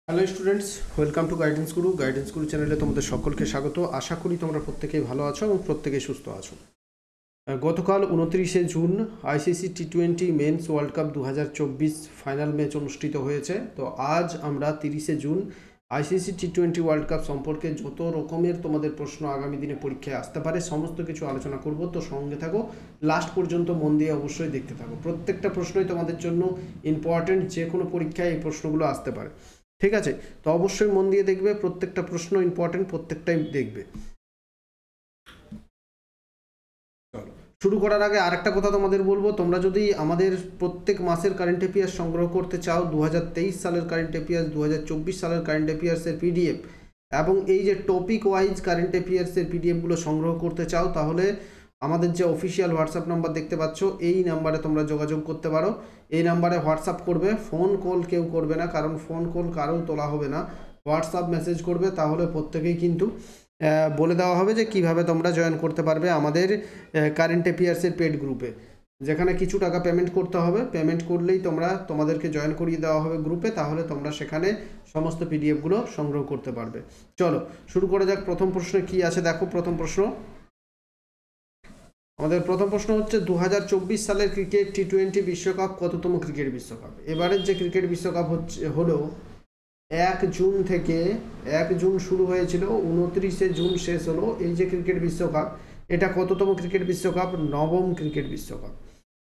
Hello students, welcome to guidance গুরু চ্যানেলে তোমাদের সকলকে স্বাগত। আশা করি তোমরা প্রত্যেকেই ভালো আছো এবং প্রত্যেকেই সুস্থ আছো। গতকাল 29শে জুন আইসিসি টি20 men's world cup 2024 final match অনুষ্ঠিত হয়েছে। তো আজ আমরা 30শে জুন আইসিসি টি20 ওয়ার্ল্ড কাপ সম্পর্কে যত রকমের তোমাদের প্রশ্ন আগামী দিনে পরীক্ষায় আসতে পারে সমস্ত কিছু আলোচনা করব। তো সঙ্গে থাকো, লাস্ট পর্যন্ত মন দিয়ে অবশ্যই দেখতে থাকো। প্রত্যেকটা প্রশ্নই তোমাদের জন্য ইম্পর্টেন্ট, যে কোনো পরীক্ষায় এই প্রশ্নগুলো আসতে পারে। ঠিক আছে, তো অবশ্যই মন দিয়ে দেখবে, প্রত্যেকটা প্রশ্ন ইম্পর্টেন্ট, প্রত্যেকটাই দেখবে। চলো শুরু করার আগে আরেকটা কথা তোমাদের বলবো, তোমরা যদি আমাদের প্রত্যেক মাসের কারেন্ট অ্যাফেয়ার্স সংগ্রহ করতে চাও, 2023 সালের কারেন্ট অ্যাফেয়ার্স, 2024 সালের কারেন্ট অ্যাফেয়ার্সের পিডিএফ এবং এই যে টপিক ওয়াইজ কারেন্ট অ্যাফেয়ার্সের পিডিএফগুলো সংগ্রহ করতে চাও, তাহলে আমাদের যে অফিসিয়াল হোয়াটসঅ্যাপ নাম্বার দেখতে পাচ্ছ, এই নাম্বারে তোমরা যোগাযোগ করতে পারো। এই নাম্বারে হোয়াটসঅ্যাপ করবে, ফোন কল কেউ করবে না, কারণ ফোন কল কারোর তোলা হবে না। হোয়াটসঅ্যাপ মেসেজ করবে, তাহলে প্রত্যেকেই কিন্তু বলে দেওয়া হবে যে কিভাবে তোমরা জয়েন করতে পারবে আমাদের কারেন্ট অ্যাফেয়ার্সের পেড গ্রুপে, যেখানে কিছু টাকা পেমেন্ট করতে হবে। পেমেন্ট করলেই তোমাদেরকে জয়েন করিয়ে দেওয়া হবে গ্রুপে, তাহলে তোমরা সেখানে সমস্ত পিডিএফগুলো সংগ্রহ করতে পারবে। চলো শুরু করা যাক। প্রথম প্রশ্নে কি আছে দেখো। প্রথম প্রশ্ন, আমাদের প্রথম প্রশ্ন হচ্ছে 2024 সালের ক্রিকেট টি20 বিশ্বকাপ কততম ক্রিকেট বিশ্বকাপ? এবারের যে ক্রিকেট বিশ্বকাপ হলো 1 জুন থেকে 1 জুন শুরু হয়েছিল, 29শে জুন শেষ হলো। এই যে ক্রিকেট বিশ্বকাপ, এটা কততম ক্রিকেট বিশ্বকাপ? নবম ক্রিকেট বিশ্বকাপ।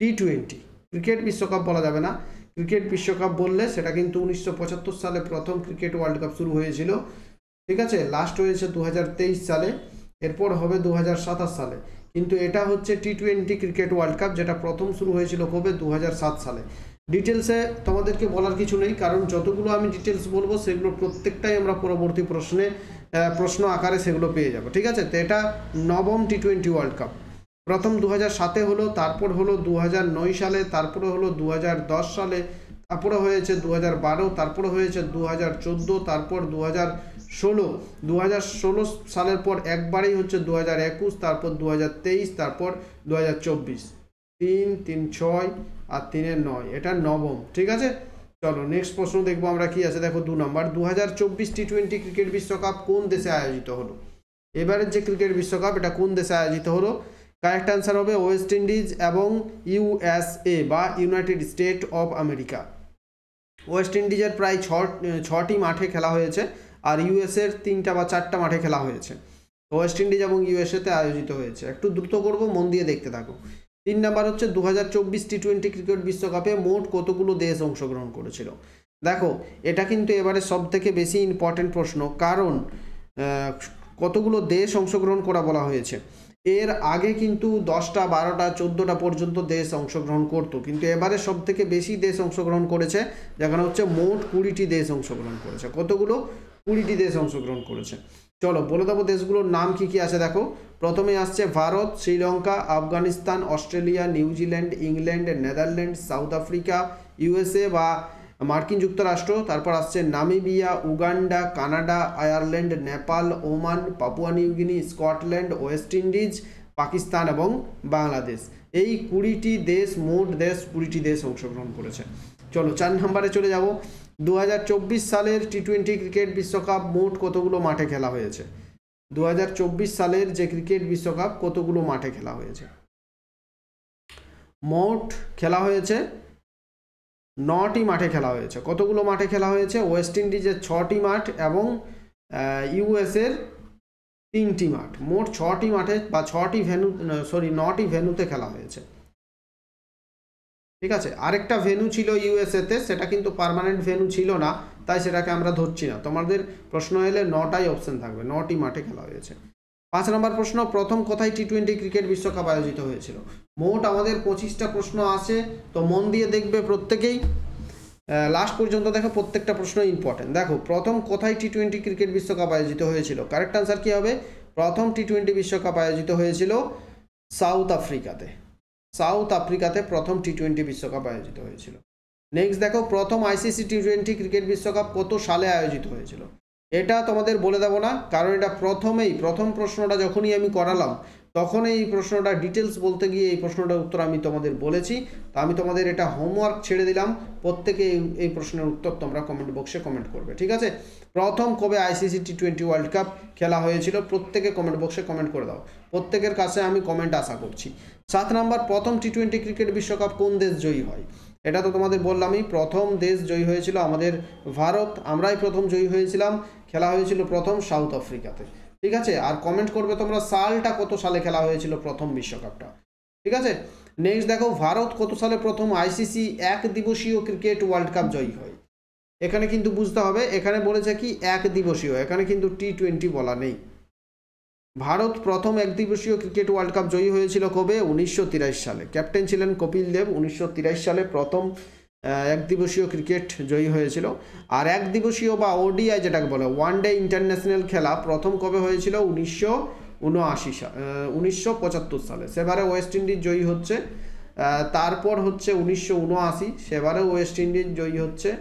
টি20 ক্রিকেট বিশ্বকাপ বলা যাবে না, ক্রিকেট বিশ্বকাপ বললে সেটা কিন্তু 1975 সালে প্রথম ক্রিকেট ওয়ার্ল্ড কাপ শুরু হয়েছিল। ঠিক আছে, লাস্ট হয়েছে 2023 সালে, এরপর হবে 2027 সালে। কিন্তু এটা হচ্ছে টি20 ক্রিকেট ওয়ার্ল্ড কাপ, যেটা প্রথম শুরু হয়েছিল কবে? 2007 সালে। ডিটেলসে তোমাদেরকে বলার কিছু নেই, কারণ যতগুলো আমি ডিটেলস বলবো সেগুলো প্রত্যেকটাই আমরা পরবর্তী প্রশ্ন আকারে সেগুলো পেয়ে যাব। ঠিক আছে, তো এটা নবম টি20 ওয়ার্ল্ড কাপ। প্রথম 2007-এ হলো, তারপর হলো 2009 সালে, তারপরে হলো 2010 সালে, তারপরে হয়েছে 2012, তারপরে হয়েছে 2014, তারপর 2016 সালের পর একবারেই হচ্ছে 2021, তারপর 2023, তারপর 2024। 3, 3, 6 আর 3 9, এটা নবম। ঠিক আছে, চলো নেক্সট প্রশ্ন দেখবো আমরা কি আছে। দেখো 2 নম্বর, 2024 টি20 ক্রিকেট বিশ্বকাপ কোন দেশে আয়োজিত হলো? এবারের যে ক্রিকেট বিশ্বকাপ, এটা কোন দেশে আয়োজিত হলো? কারেক্ট অ্যান্সার হবে ওয়েস্ট ইন্ডিজ এবং ইউএসএ বা United state of America. West ইন্ডিজের প্রায় 6টি মাঠে খেলা হয়েছে, আর ইউএসএর 3টা বা 4টা মাঠে খেলা হয়েছে। ওয়েস্ট ইন্ডিজ এবং ইউএসএতে আয়োজিত হয়েছে। একটু দ্রুত করব, মন দিয়ে দেখতে থাকো। 3 নাম্বার হচ্ছে 2024 টি20 ক্রিকেট বিশ্বকাপে মোট কতগুলো দেশ অংশগ্রহণ করেছিল? দেখো, এটা কিন্তু এবারে সব থেকে বেশি ইম্পর্টেন্ট প্রশ্ন, কারণ কতগুলো দেশ অংশগ্রহণ করা বলা হয়েছে। এর আগে কিন্তু 10টা 12টা 14টা পর্যন্ত দেশ অংশগ্রহণ করতো, কিন্তু এবারে সব থেকে বেশি দেশ অংশগ্রহণ করেছে, যেখানে হচ্ছে মোট 20টি দেশ অংশগ্রহণ করেছে। কতগুলো? 20টি দেশ অংশগ্রহণ করেছে। চলো বলে দেবো দেশগুলোর নাম কি কি আছে। দেখো, প্রথমে আসছে Bharat, Sri Lanka, Afghanistan, Australia, New Zealand, England, Netherland, south Africa, USA বা মার্কিন যুক্তরাষ্ট্র। তারপর আসছে Namibia, Uganda, Canada, Ireland, Nepal, Oman, Papua New Guinea, Scotland, West Indies, Pakistan এবং বাংলাদেশ। এই 20টি দেশ, মোট দেশ 20টি দেশ অংশগ্রহণ করেছে। চলো 4 নম্বরে চলে যাব। 2024 সালের টি20 ক্রিকেট বিশ্বকাপ মোট কতগুলো মাঠে খেলা হয়েছে? 2024 সালের যে ক্রিকেট বিশ্বকাপ কতগুলো মাঠে খেলা হয়েছে? মোট খেলা হয়েছে 9টি মাঠে খেলা হয়েছে। কতগুলো মাঠে খেলা হয়েছে? ওয়েস্ট ইন্ডিজের 6টি মাঠ এবং ইউএসের 3টি মাঠ। মোট 6টি মাঠে বা 9টি ভেন্যুতে খেলা হয়েছে। ঠিক আছে, আরেকটা ভেন্যু ছিল ইউএসএতে, সেটা কিন্তু পার্মানেন্ট ভেন্যু ছিল না, তাই সেটাকে আমরা ধরছি না। তোমাদের প্রশ্ন এলে 9টাই অপশন থাকবে, 9টি মাঠে খেলা হয়েছে। 5 নম্বর প্রশ্ন, প্রথম কোথায় টি20 ক্রিকেট বিশ্বকাপ আয়োজিত হয়েছিল? মোট আমাদের 25টা প্রশ্ন আছে, তো মন দিয়ে দেখবে প্রত্যেকেই, লাস্ট পর্যন্ত দেখো, প্রত্যেকটা প্রশ্ন ইম্পর্টেন্ট। দেখো, প্রথম কোথায় টি20 ক্রিকেট বিশ্বকাপ আয়োজিত হয়েছিল? কারেক্ট আনসার কি হবে? প্রথম টি20 বিশ্বকাপ আয়োজিত হয়েছিল সাউথ আফ্রিকাতে। সাউথ আফ্রিকাতে প্রথম টি20 বিশ্বকাপ আয়োজিত হয়েছিল। নেক্সট দেখো, প্রথম আইসিসি টি20 ক্রিকেট বিশ্বকাপ কত সালে আয়োজিত হয়েছিল? এটা তোমাদের বলে দেবো না, কারণ এটা প্রথম প্রশ্নটা যখনই আমি করালাম, তখন এই প্রশ্নটা ডিটেলস বলতে গিয়ে এই প্রশ্নটার উত্তর আমি তোমাদের বলেছি। তো আমি তোমাদের এটা হোমওয়ার্ক ছেড়ে দিলাম, প্রত্যেকে এই প্রশ্নের উত্তর তোমরা কমেন্ট বক্সে কমেন্ট করবে, ঠিক আছে। প্রথম কবে আইসিসি টি20 ওয়ার্ল্ড কাপ খেলা হয়েছিল প্রত্যেকে কমেন্ট বক্সে কমেন্ট করে দাও, প্রত্যেকের কাছে আমি কমেন্ট আশা করছি। 7 নম্বর, প্রথম টি20 ক্রিকেট বিশ্বকাপ কোন দেশ জয়ী হয়? এটা তো তোমাদের বললামই, প্রথম দেশ জয়ী হয়েছিল আমাদের ভারত, আমরাই প্রথম জয়ী হয়েছিলাম। খেলা হয়েছিল প্রথম সাউথ আফ্রিকাতে, ঠিক আছে। আর কমেন্ট করবে তোমরা সালটা কত সালে খেলা হয়েছিল প্রথম বিশ্বকাপটা, ঠিক আছে। নেক্সট দেখো, ভারত কত সালে প্রথম আইসিসি এক দিবসীয় ক্রিকেট ওয়ার্ল্ড কাপ জয়ী হয়? এখানে কিন্তু বুঝতে হবে, এখানে বলেছে কি এক দিবসীয়, এখানে কিন্তু টি20 বলা নেই। ভারত প্রথম এক দিবসীয় ক্রিকেট ওয়ার্ল্ড কাপ জয়ী হয়েছিল কবে? 1983 সালে। ক্যাপ্টেন ছিলেন কপিল দেব। 1983 সালে প্রথম এক দিবসীয় ক্রিকেট জয়ী হয়েছিল। আর এক দিবসীয় বা ওডিআই যেটাকে বলে ওয়ান ডে ইন্টারন্যাশনাল খেলা প্রথম কবে হয়েছিল? 1975 সালে। সেবারে ওয়েস্ট ইন্ডিজ জয়ী হচ্ছে। তারপর হচ্ছে 1979, সেবারে ওয়েস্ট ইন্ডিজ জয়ী হচ্ছে।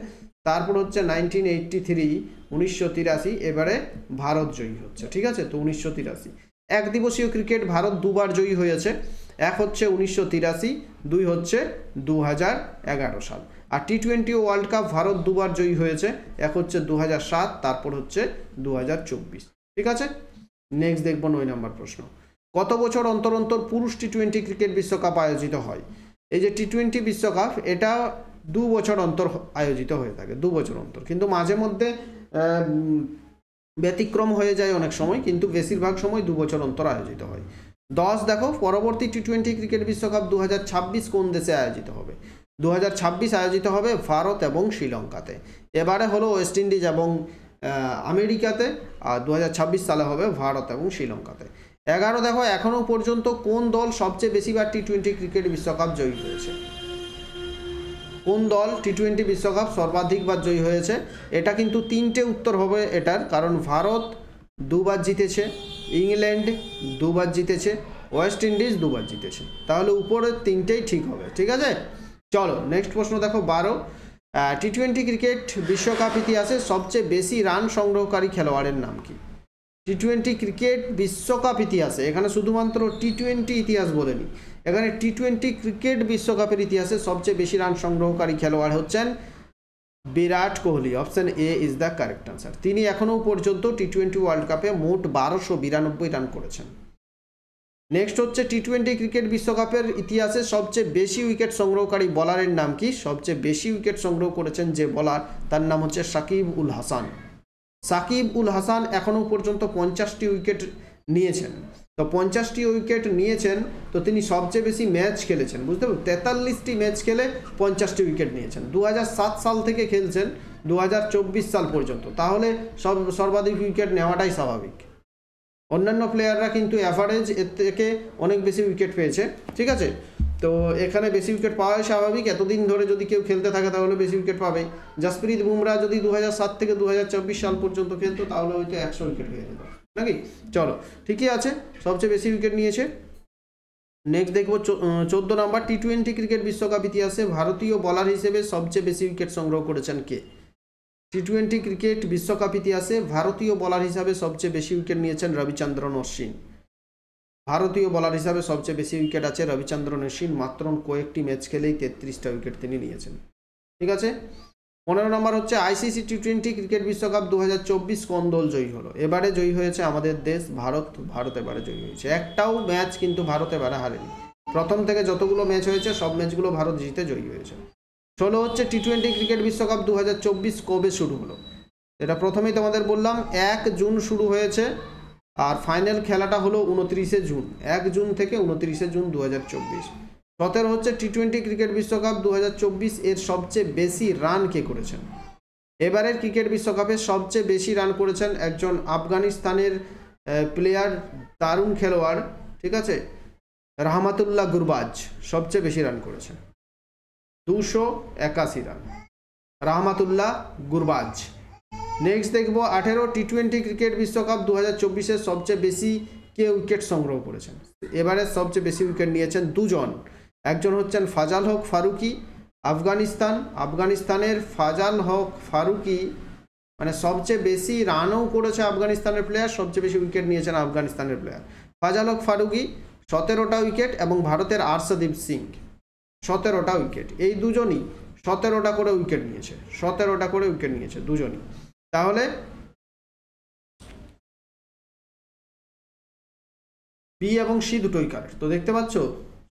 তারপর হচ্ছে 1983, 1983, এবারে ভারত জয়ী হচ্ছে, ঠিক আছে। তো 1983 এক দিবসীয় ক্রিকেট ভারত দুবার জয়ী হয়েছে, এক হচ্ছে 1983, দুই হচ্ছে 2011 সাল। আর টি20 ওয়ার্ল্ড কাপ ভারত দুবার জয়ী হয়েছে, এক হচ্ছে 2007, তারপর হচ্ছে 2024, ঠিক আছে। নেক্সট দেখবো 9 নম্বর প্রশ্ন, কত বছর অন্তর অন্তর পুরুষ টি20 ক্রিকেট বিশ্বকাপ আয়োজিত হয়? এই যে টি20 বিশ্বকাপ, এটা 2 বছর অন্তর আয়োজিত হয়ে থাকে, 2 বছর অন্তর, কিন্তু মাঝে মধ্যে ব্যতিক্রম হয়ে যায় অনেক সময়, কিন্তু বেশিরভাগ সময় 2 বছর অন্তর আয়োজিত হয়। 10 দেখো, পরবর্তী টি20 ক্রিকেট বিশ্বকাপ 2026 কোন দেশে আয়োজিত হবে? 2026 আয়োজিত হবে ভারত এবং শ্রীলঙ্কাতে। এবারে হলো ওয়েস্ট ইন্ডিজ এবং আমেরিকাতে, আর 2026 সালে হবে ভারত এবং শ্রীলঙ্কাতে। 11 দেখো, এখনও পর্যন্ত কোন দল সবচেয়ে বেশিবার টি20 ক্রিকেট বিশ্বকাপ জয়ী হয়েছে? কোন দল টি20 বিশ্বকাপ সর্বাধিকবার জয়ী হয়েছে? এটা কিন্তু 3টে উত্তর হবে এটার, কারণ ভারত 2বার জিতেছে, ইংল্যান্ড 2বার জিতেছে, ওয়েস্ট ইন্ডিজ 2বার জিতেছে। তাহলে উপরের 3টেই ঠিক হবে, ঠিক আছে। চলো নেক্সট প্রশ্ন দেখো 12, টি20 ক্রিকেট বিশ্বকাপ ইতিহাসে সবচেয়ে বেশি রান সংগ্রহকারী খেলোয়াড়ের নাম কি? টি20 ক্রিকেট বিশ্বকাপ ইতিহাসে, এখানে শুধুমাত্র টি20 ইতিহাস বলেনি, এখানে টি20 ক্রিকেট বিশ্বকাপের ইতিহাসে সবচেয়ে বেশি রান সংগ্রহকারী খেলোয়াড় হচ্ছেন Virat Kohli. Option A is the correct answer. তিনি এখনও পর্যন্ত টি20 ওয়ার্ল্ড কাপে মোট 1292 রান করেছেন। নেক্সট হচ্ছে টি20 ক্রিকেট বিশ্বকাপের ইতিহাসে সবচেয়ে বেশি উইকেট সংগ্রহকারী বলারের নাম কি? সবচেয়ে বেশি উইকেট সংগ্রহ করেছেন যে বলার, তার নাম হচ্ছে সাকিব উল হাসান। সাকিব উল হাসান এখনও পর্যন্ত 50টি উইকেট নিয়েছেন। তো 50টি উইকেট নিয়েছেন, তো তিনি সবচেয়ে বেশি ম্যাচ খেলেছেন, বুঝতে পারবেন, 43টি ম্যাচ খেলে 50টি উইকেট নিয়েছেন। 2007 সাল থেকে খেলছেন 2024 সাল পর্যন্ত, তাহলে সর্বাধিক উইকেট নেওয়াটাই স্বাভাবিক। অন্যান্য প্লেয়াররা কিন্তু অ্যাভারেজ এর থেকে অনেক বেশি উইকেট পেয়েছে, ঠিক আছে। তো এখানে বেশি উইকেট পাওয়াই স্বাভাবিক, এতদিন ধরে যদি কেউ খেলতে থাকে তাহলে বেশি উইকেট পাবেই। জসপ্রীত বুমরা যদি 2007 থেকে 2024 সাল পর্যন্ত খেলতো তাহলে হয়তো 100 উইকেট হয়ে যেত নাকি। চলো ঠিকই আছে, সবচেয়ে বেশি উইকেট নিয়েছে। নেক্সট দেখবো 14 নম্বর, টি20 ক্রিকেট বিশ্বকাপ ইতিহাসে ভারতীয় বলার হিসেবে সবচেয়ে বেশি উইকেট সংগ্রহ করেছেন কে? টি20 ক্রিকেট বিশ্বকাপ ইতিহাসে ভারতীয় বলার হিসাবে সবচেয়ে বেশি উইকেট নিয়েছেন রবিচন্দ্রন অশ্বিন। ভারতীয় বলার হিসাবে সবচেয়ে বেশি উইকেট আছে রবিচন্দ্রন অশ্বিন, মাত্র কয়েকটি ম্যাচ খেলেই 33টা উইকেট তিনি নিয়েছেন, ঠিক আছে। 15 নম্বর হচ্ছে আইসিসি টি20 ক্রিকেট বিশ্বকাপ 2024 কোন দল জয়ী হলো? এবারে জয়ী হয়েছে আমাদের দেশ ভারত। ভারত এবারে জয়ী হয়েছে, একটাও ম্যাচ কিন্তু ভারত এবারে হারেনি। প্রথম থেকে যতগুলো ম্যাচ হয়েছে সব ম্যাচগুলো ভারত জিতে জয়ী হয়েছে। 16 হচ্ছে টি20 ক্রিকেট বিশ্বকাপ 2024 কবে শুরু হলো? এটা প্রথমেই তোমাদের বললাম 1 জুন শুরু হয়েছে, আর ফাইনাল খেলাটা হলো 29শে জুন, 1 জুন থেকে 29শে জুন 2024। 17 হচ্ছে টি20 ক্রিকেট বিশ্বকাপ 2024 এর সবচেয়ে বেশি রান কে করেছেন? এবারের ক্রিকেট বিশ্বকাপে সবচেয়ে বেশি রান করেছেন একজন আফগানিস্তানের প্লেয়ার, দারুণ খেলোয়াড়, ঠিক আছে, রহমাতুল্লাহ গুরবাজ সবচেয়ে বেশি রান করেছেন, 281 রান, রহমাতুল্লাহ গুরবাজ। নেক্সট দেখবো 18, টি20 ক্রিকেট বিশ্বকাপ 2024-এর সবচেয়ে বেশি কে উইকেট সংগ্রহ করেছেন? এবারে সবচেয়ে বেশি উইকেট নিয়েছেন দুজন, একজন হচ্ছেন ফাজাল হক ফারুকি আফগানিস্তানের ফাজাল হক ফারুকি মানে সবচেয়ে বেশি রানও করেছে আফগানিস্তানের প্লেয়ার, সবচেয়ে বেশি উইকেট নিয়েছেন আফগানিস্তানের প্লেয়ার। ফাজাল হক ফারুকি 17টা উইকেট এবং ভারতের আর্শদীপ সিং 17টা উইকেট। এই দুজনই 17টা করে উইকেট নিয়েছে, 17টা করে উইকেট নিয়েছে দুজনই। তাহলে বি এবং সি দুটোই কারেক্ট। তো দেখতে পাচ্ছ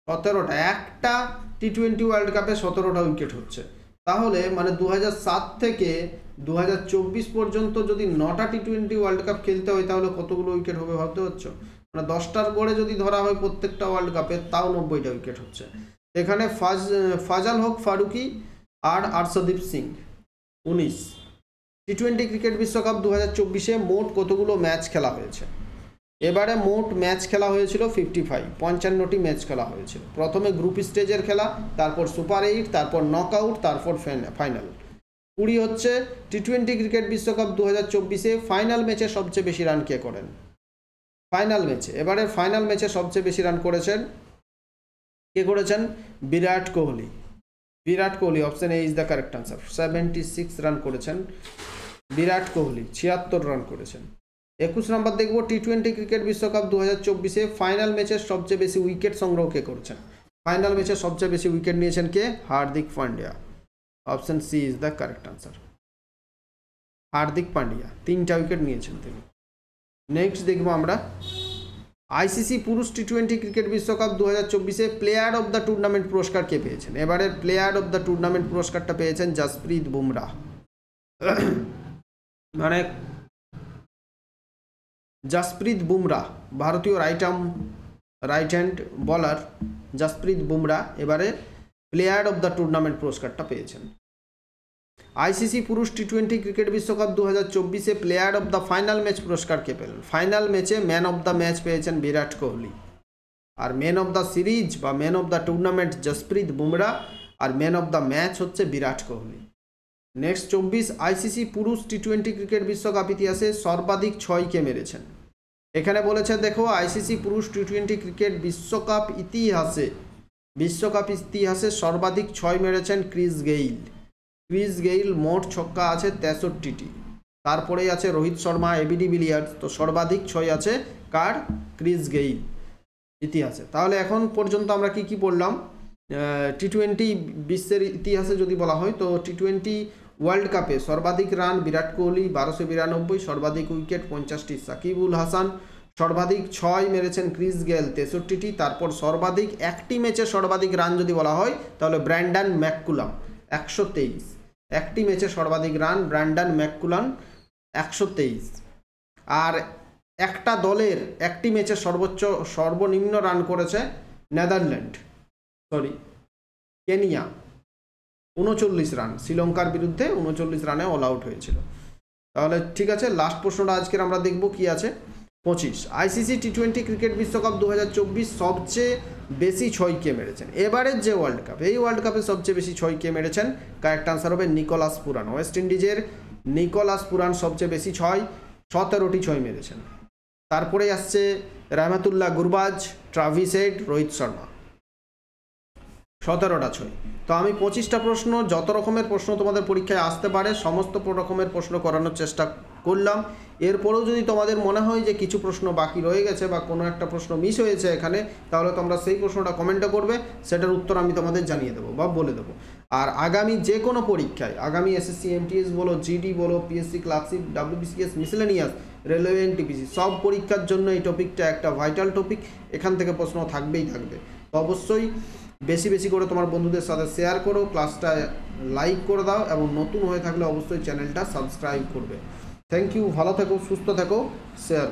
17টা, একটা টি20 ওয়ার্ল্ড কাপে 17টা উইকেট হচ্ছে। তাহলে মানে 2007 থেকে 2024 পর্যন্ত যদি 9টা টি20 ওয়ার্ল্ড কাপ খেলতে হয় তাহলে কতগুলো উইকেট হবে ভাবতে পারছো? মানে 10টার গড়ে যদি ধরা হয় প্রত্যেকটা ওয়ার্ল্ড কাপে, তাও 90টা উইকেট হচ্ছে। এখানে ফাজাল হক ফারুকি আর আর্শদীপ সিং 19। টি20 ক্রিকেট বিশ্বকাপ 2024-এ মোট কতগুলো ম্যাচ খেলা হয়েছে? এবারে মোট ম্যাচ খেলা হয়েছিল 55টি ম্যাচ খেলা হয়েছিল। প্রথমে গ্রুপ স্টেজের খেলা, তারপর সুপার 8, তারপর নকআউট, তারপর ফাইনাল। 20 হচ্ছে টি20 ক্রিকেট বিশ্বকাপ 2024-এ ফাইনাল ম্যাচে সবচেয়ে বেশি রান কে করেন? ফাইনাল ম্যাচে, এবারে ফাইনাল ম্যাচে সবচেয়ে বেশি রান করেছেন কে করেছেন? Virat Kohli. Virat Kohli, option A is the correct answer. 76 run করেছেন বিরাট কোহলি, 76 রান করেছেন। 21 নম্বর দেখব, টি20 ক্রিকেট বিশ্বকাপ 2024-এ ফাইনাল ম্যাচের সবচেয়ে বেশি উইকেট সংগ্রহ কে করেছেন? ফাইনাল ম্যাচে সবচেয়ে বেশি উইকেট নিয়েছেন কে? Hardik Pandya. Option C is the correct answer. Hardik Pandya 3টা উইকেট নিয়েছেন তিনি। নেক্সট দেখব আমরা, আইসিসি পুরুষ টি20 ক্রিকেট বিশ্বকাপ 2024-এ প্লেয়ার অফ দ্য টুর্নামেন্ট পুরস্কার কে পেয়েছেন? এবারের প্লেয়ার অফ দ্য টুর্নামেন্ট পুরস্কারটা পেয়েছেন জসপ্রীত বুমরাহ। মানে জসপ্রীত বুমরাহ, ভারতীয় রাইট হ্যান্ড বলার জসপ্রীত বুমরাহ এবারে প্লেয়ার অফ দ্য টুর্নামেন্ট পুরস্কারটা পেয়েছেন। আইসিসি পুরুষ টি20 ক্রিকেট বিশ্বকাপ 2024-এ player of the final match পুরস্কার কে পেলেন? ফাইনাল ম্যাচে ম্যান অফ দ্য ম্যাচ পেয়েছেন বিরাট কোহলি, আর ম্যান অফ দ্য সিরিজ বা man of the tournament Jasprit Bumrah, আর ম্যান অফ দ্য ম্যাচ হচ্ছে বিরাট কোহলি। নেক্সট 24, আইসিসি পুরুষ টি20 ক্রিকেট বিশ্বকাপ ইতিহাসে সর্বাধিক 6 কে মেরেছেন? এখানে বলেছে দেখো, আইসিসি পুরুষ টি20 ক্রিকেট বিশ্বকাপ ইতিহাসে সর্বাধিক 6 মেরেছেন ক্রিস গেইল। ক্রিস গেইল মোট ছক্কা আছে 63টি। তারপরেই আছে রোহিত শর্মা, এবিডি বিলিয়ার্স। তো সর্বাধিক 6 আছে কার? ক্রিস গেইল ইতিহাসে। তাহলে এখন পর্যন্ত আমরা কি পড়লাম? টি20 বিশ্বের ইতিহাসে যদি বলা হয় তো টি20 ওয়ার্ল্ড কাপে সর্বাধিক রান বিরাট কোহলি 1292, সর্বাধিক উইকেট 50টি সাকিবুল হাসান, সর্বাধিক 6 মেরেছেন ক্রিস গেল 63টি। তারপর সর্বাধিক একটি ম্যাচে সর্বাধিক রান যদি বলা হয় তাহলে ব্র্যান্ডন ম্যাককুলাম 123। একটি ম্যাচে সর্বাধিক রান ব্র্যান্ডন ম্যাককুলাম 123। আর একটা দলের একটি ম্যাচে সর্বনিম্ন রান করেছে কেনিয়া 39 রান, শ্রীলঙ্কার বিরুদ্ধে 39 রানে অল আউট হয়েছিল। তাহলে ঠিক আছে, লাস্ট প্রশ্নটা আজকের আমরা দেখব কি আছে। 25, আইসিসি টি20 ক্রিকেট বিশ্বকাপ 2024 সবচেয়ে বেশি 6 কে মেরেছেন? এবারের যে ওয়ার্ল্ড কাপ, এই ওয়ার্ল্ড কাপে সবচেয়ে বেশি 6 কে মেরেছেন? কারেক্ট আনসার হবে নিকোলাস পুরান। ওয়েস্ট ইন্ডিজের নিকোলাস পুরান সবচেয়ে বেশি 17টি 6 মেরেছেন। তারপরে আসছে রহমতুল্লাহ গুরবাজ, ট্রাভিস হেড, রোহিত শর্মা 17টা 6। তো আমি 25টা প্রশ্ন, যত রকমের প্রশ্ন তোমাদের পরীক্ষায় আসতে পারে সমস্ত রকমের প্রশ্ন করানোর চেষ্টা করলাম। এরপরেও যদি তোমাদের মনে হয় যে কিছু প্রশ্ন বাকি রয়ে গেছে বা কোনো একটা প্রশ্ন মিস হয়েছে এখানে, তাহলে তোমরা সেই প্রশ্নটা কমেন্টে করবে, সেটার উত্তর আমি তোমাদের জানিয়ে দেবো বা বলে দেবো। আর আগামী যে কোনো পরীক্ষায়, আগামী এসএসসি এমটিএস বলো, জিডি বলো, PSC clerkship, WBCS, miscellaneous, railway, NTPC, সব পরীক্ষার জন্য এই টপিকটা একটা ভাইটাল টপিক। এখান থেকে প্রশ্ন থাকবেই থাকবে। তো অবশ্যই বেশি বেশি করে তোমার বন্ধুদের সাথে শেয়ার করো, ক্লাসটা লাইক করে দাও এবং নতুন হয়ে থাকলে অবশ্যই চ্যানেলটা সাবস্ক্রাইব করবে। থ্যাংক ইউ, ভালো থেকো, সুস্থ থেকো, শেয়ার।